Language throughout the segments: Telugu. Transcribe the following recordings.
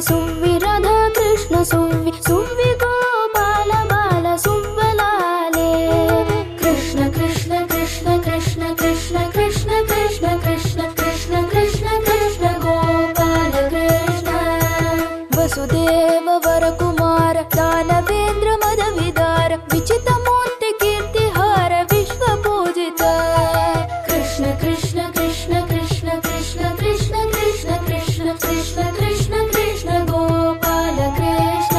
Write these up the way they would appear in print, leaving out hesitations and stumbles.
సువ్వి రాధా కృష్ణ సువ్వి సువ్వి గోపాల బాల సువ్వలాలే. కృష్ణ కృష్ణ కృష్ణ కృష్ణ కృష్ణ కృష్ణ కృష్ణ కృష్ణ కృష్ణ కృష్ణ కృష్ణ గోపాల కృష్ణ. వసుదేవ వరకుమార దానవేంద్ర మద విదార విచిత మూర్తి కీర్తిహార విశ్వ పూజిత. కృష్ణ కృష్ణ కృష్ణ కృష్ణ కృష్ణ కృష్ణ కృష్ణ కృష్ణ కృష్ణ కృష్ణ కృష్ణ గోపాల కృష్ణ.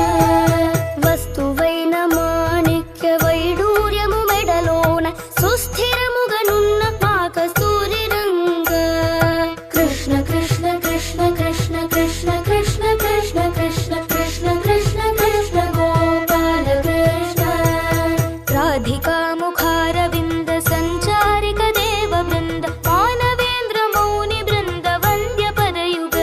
వస్తువైన మాణిక్య వైడూర్యము మెడలోన సుస్థిరముగనున్న మా కస్తూరి రంగ. కృష్ణ కృష్ణ కృష్ణ కృష్ణ కృష్ణ కృష్ణ కృష్ణ కృష్ణ కృష్ణ కృష్ణ కృష్ణ గోపాల కృష్ణ. రాధికా ముఖారవింద సంచారిక దేవ బృంద మానవేంద్ర మౌని బృంద వంద్య పదయుగ.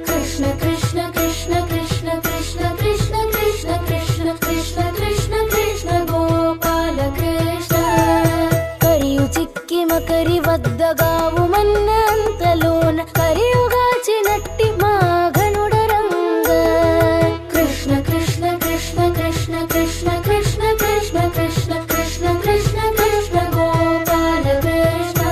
కృష్ణ కృష్ణ కృష్ణ కృష్ణ కృష్ణ కృష్ణ కృష్ణ కృష్ణ కృష్ణ కృష్ణ కృష్ణ గోపాల కృష్ణ. కరియు చిక్కి మకరి వద్దగావు మన్నంతలోన కరియుగాచినట్టి మా ఘనుడ రంగ. కృష్ణ కృష్ణ కృష్ణ కృష్ణ కృష్ణ కృష్ణ కృష్ణ కృష్ణ కృష్ణ కృష్ణ కృష్ణ గోపాల కృష్ణ.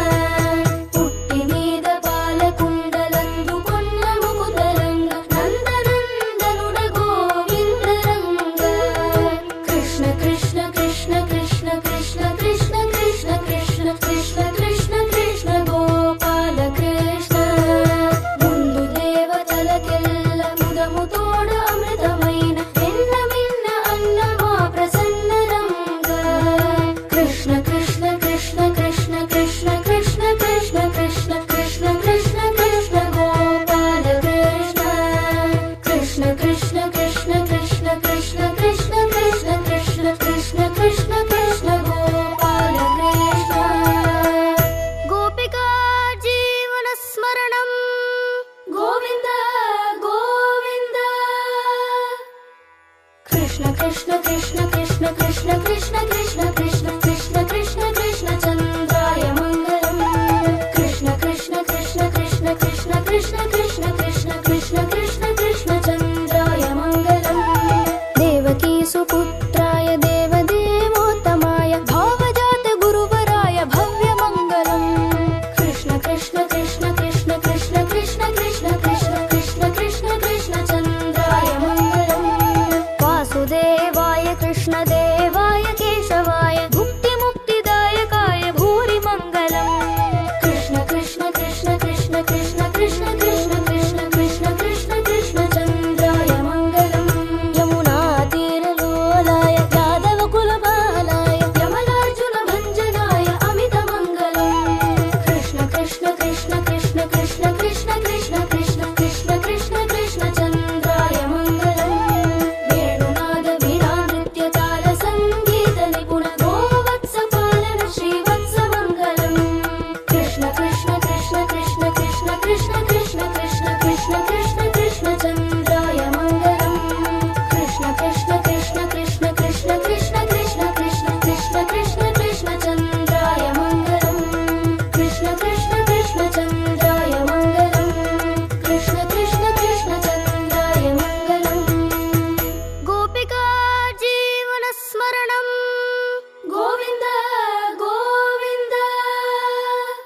పుట్టి మీద పాలకుండలందుకున్న ముకుదరంగ నందనందనుడ గోవింద రంగ. కృష్ణ కృష్ణ కృష్ణ కృష్ణ కృష్ణ కృష్ణ కృష్ణ కృష్ణ కృష్ణ కృష్ణ కృష్ణ గోపాల కృష్ణ. ముందు దేవతలకెల్ల ముదము తోడ అమృతమైన ఎన్న మిన్న అన్న మా ప్రసన్న రంగ. కృష్ణ కృష్ణ కృష్ణ కృష్ణ కృష్ణ కృష్ణ కృష్ణ కృష్ణ కృష్ణ కృష్ణ కృష్ణ గోపాల కృష్ణ. కృష్ణ కృష్ణ కృష్ణ కృష్ణ కృష్ణ కృష్ణ కృష్ణ కృష్ణ కృష్ణ కృష్ణ కృష్ణ గోపాల కృష్ణ. గోపికా జీవన స్మరణం గోవింద గోవింద. కృష్ణ కృష్ణ కృష్ణ కృష్ణ కృష్ణ కృష్ణ కృష్ణ